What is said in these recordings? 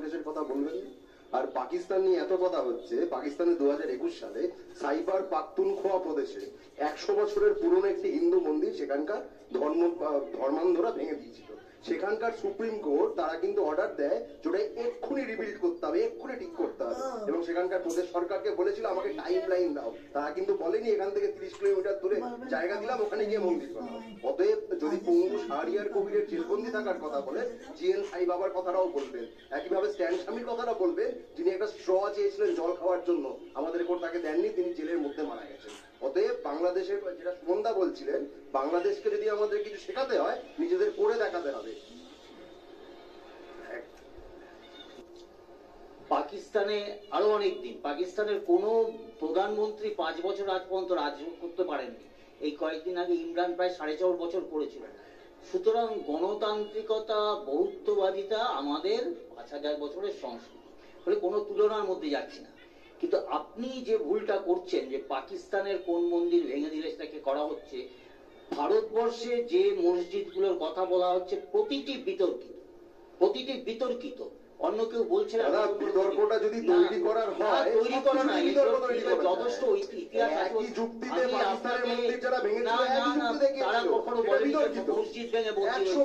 লঙ্কেশের কথা বলবেন। আর পাকিস্তান নিয়ে এত কথা হচ্ছে, পাকিস্তানে 2021 সালে সাইবার পাখতুনখোয়া প্রদেশে 100 বছরের পুরনো একটি হিন্দু মন্দির সেখানকার ধর্মান্ধরা ভেঙে দিয়েছিল। সেখানকার সুপ্রিম কোর্ট তারা কিন্তু অর্ডার দেয় যেটা এক্ষুনি রিবিল্ড করতে হবে, এক্ষুনি ঠিক করতে হবে, এবং সেখানকার প্রদেশ সরকারকে বলেছিল আমাকে টাইম লাইন দাও। তারা কিন্তু বলেনি এখান থেকে 30 কিলোমিটার দূরে জায়গা দিলাম, ওখানে গিয়ে মন্দির বানাও। অতএব যদি পঙ্গু শাহরিয়ার কবিরের জেলবন্দি থাকার কথা বলে, জিএন সাই বাবার কথাটাও বলবেন, একইভাবে স্ট্যান স্বামীর কথাটা বলবেন, যিনি একটা স্ট্র চেয়েছিলেন জল খাওয়ার জন্য, আমাদের কোর্ট তাকে দেননি, তিনি জেলের মধ্যে মারা গেছেন। অতএব বাংলাদেশের যেটা সুমনদা বলছিলেন, বাংলাদেশকে যদি আমাদের কিছু শেখাতে হয় নিজেদের করে দেখাতে হবে। পাকিস্তানে আরো অনেক দিন পাকিস্তানের কোন প্রধানমন্ত্রী 5 বছর আজ পর্যন্ত রাজ করতে পারেননি। এই কয়েকদিন আগে ইমরান প্রায় 4.5 বছর করেছিল। সুতরাং গণতান্ত্রিকতা, বহুত্ববাদিতা আমাদের 5000 বছরের সংস্কৃতি, ফলে কোনো তুলনার মধ্যে যাচ্ছি না। কিন্তু আপনি যে ভুলটা করছেন যে পাকিস্তানের কোন মন্দির ভেঙে দিলে সেটাকে করা হচ্ছে, ভারতবর্ষে যে মসজিদগুলোর কথা বলা হচ্ছে প্রতিটি বিতর্কিত। অন্য কেউ বলছে না বিতর্কটা যদি তৈরি করার হয়, তৈরি করা না, যথেষ্ট ইতিহাস আছে। তারা কখনো বলেনি মসজিদ ভেঙে বলছিল,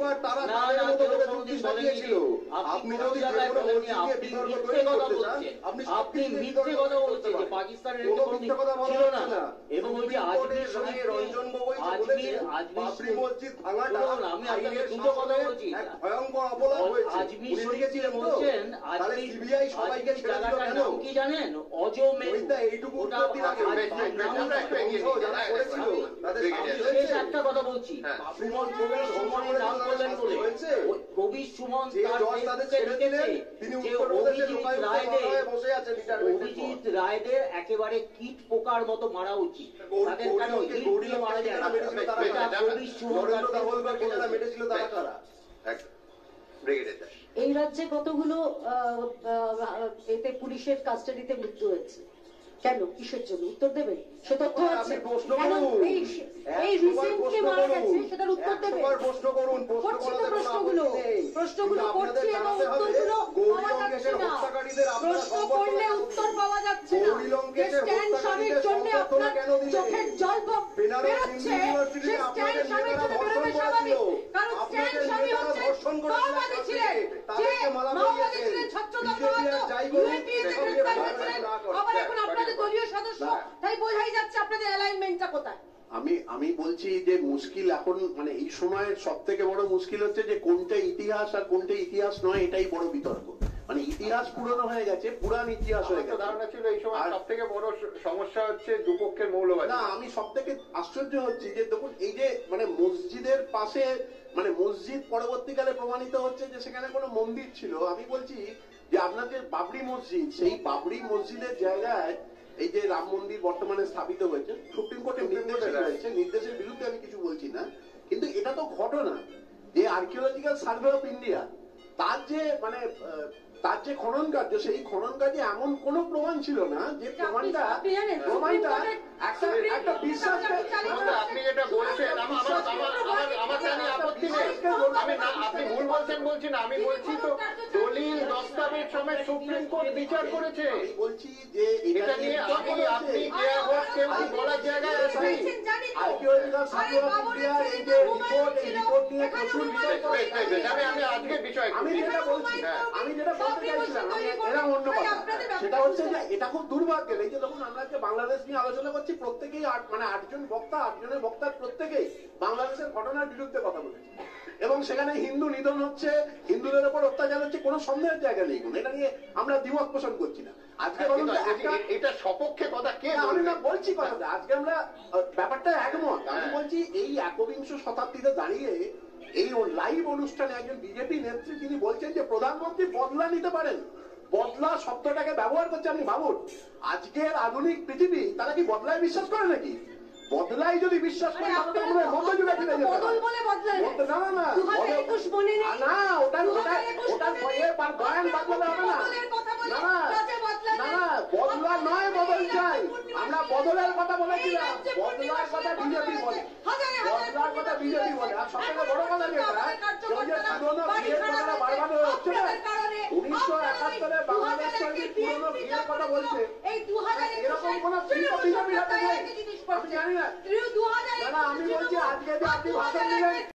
আপনি মিথ্যে কথা বলছেন যে পাকিস্তানের ছিল না। এবং ওই যে আজমির আমি আপনাকে দুটো কথা বলছি, আজমির শরীফে বলছেন জায়গাটার নাম কি জানেন? অজমের। একটা কথা বলছি, নাম করলেন বলে কবি সুমন অভিজিৎ রায়দের একেবারে কীট পোকার মতো মারা উচিত, তাদের কেন মারা যায় না? কবি সুমন এই রাজ্যে কতগুলো এতে পুলিশের কাস্টাডিতে মৃত্যু হয়েছে, কেন, কিসের জন্য? উত্তর দেবেন? সে তথ্য আছে। এই রিসেন্টলি মারা গেছে, সেটার উত্তর দেবেন? প্রশ্নগুলো করছি এবং উত্তরগুলো পাওয়া যাচ্ছে না। প্রশ্ন করলে উত্তর পাওয়া যাচ্ছে না। স্ট্যান স্বামীর জন্য আপনার চোখের জল বেরোচ্ছে, সে স্ট্যান স্বামীর জন্য বেরোবে স্বাভাবিক, কারণ স্ট্যান স্বামী হচ্ছে মাওবাদী ছিলেন, যে মাওবাদী ছিলেন, ইউএপিএতে গ্রেফতার হয়েছিলেন, আবার এখন আপনাদের দলীয় সদস্য। তাই বোঝাই যাচ্ছে আপনাদের অ্যালাইনমেন্টটা কোথায়। আমি বলছি যে মুশকিল এখন, মানে এই সময় সব থেকে বড় মুশকিল হচ্ছে যে কোনটা ইতিহাস আর কোনটা ইতিহাস নয়, এটাই বড় বিতর্ক। মানে ইতিহাস পুরনো হয়ে গেছে, পুরান ইতিহাস হয়ে গেছে। ধারণা ছিল এই সময় সব থেকে বড় সমস্যা হচ্ছে দুপক্ষের মৌলবাদ। না, আমি সব থেকে আশ্চর্য হচ্ছি যে দেখুন এই যে মানে মসজিদের পাশে, মানে মসজিদ পরবর্তীকালে প্রমাণিত হচ্ছে যে সেখানে কোনো মন্দির ছিল। আমি বলছি যে আপনাদের বাবরি মসজিদ, সেই বাবরি মসজিদের জায়গায় এই যে রাম মন্দির বর্তমানে স্থাপিত হয়েছে, সুপ্রিম কোর্টের নির্দেশ রয়েছে, নির্দেশের বিরুদ্ধে আমি কিছু বলছি না, কিন্তু এটা তো ঘটনা যে আর্কিওলজিক্যাল সার্ভে অফ ইন্ডিয়া তার যে মানে তার যে খনন কার্য, সেই খনন কার্যে এমন কোন প্রমাণ ছিল না যে প্রমাণটা একটা বিশ্বাস। আপনি যেটা বলছেন আমার জানি আপত্তি নেই, আপনি ভুল বলছেন বলছি না, আমি বলছি তো দলিল দস্তাবেজ সমেত সুপ্রিম কোর্ট বিচার করেছে। আমি বলছি যে এটা নিয়ে আপনি কেউ বলার জায়গায় আসেনি। আর্কিওলজিক্যাল সার্ভে অফ ইন্ডিয়ার এই যে রিপোর্ট, এই রিপোর্ট নিয়ে প্রচুর বিতর্ক। আমি আজকের বিষয় আমি যেটা বলছি, আমি যেটা বলতে চাইছিলাম এরা অন্য কথা, সেটা হচ্ছে যে এটা খুব দুর্ভাগ্যের। এই যে যখন আমরা যে বাংলাদেশ নিয়ে আলোচনা করছি, প্রত্যেকেই মানে 8 জন বক্তা, 8 জনের বক্তার প্রত্যেকেই বাংলাদেশের ঘটনার বিরুদ্ধে কথা বলেছে, এবং সেখানে হিন্দু নিধন হচ্ছে, হিন্দুদের উপর অত্যাচার হচ্ছে, কোনো সন্দেহের জায়গা নেই। এটা নিয়ে আমরা দ্বিমত পোষণ করছি না। আজকে এটা সপক্ষে কথা কে? আমি না বলছি কথাটা, আজকে আমরা ব্যাপারটা একমত। আমি বলছি এই 21শ শতাব্দীতে দাঁড়িয়ে এই লাইভ অনুষ্ঠানে একজন বিজেপি নেত্রী তিনি বলছেন যে প্রধানমন্ত্রী বদলা নিতে পারেন। বদলা শব্দটাকে ব্যবহার করছে, আপনি ভাবুন আজকের আধুনিক পৃথিবী তারা কি বদলায় বিশ্বাস করে নাকি? বদলাই যদি বিশ্বাস করে তাহলে আমরা মধ্যযুগে ফিরে যেতে হবে। না না না না, ওটা গান বাদলাতে হবে না। না না, বদলা নয়, বদল চাই আমরা। বদলের কথা বলেছিলাম, বদলার কথা বিজেপি বলে, বদলার কথা বিজেপি বলে। আর সব থেকে বড় কথা যেটা, পুরোনো বিয়ের কথাটা বারবার হচ্ছে না, উনি 1971 বাংলাদেশ সঙ্গীত পুরনো বিয়ের কথা বলছে। এই 2000 এরকম কোন বিজেপির হাতে নেই। আমি জানি না। আমি বলছি আজকে যে আপনি ভাষণ দিলেন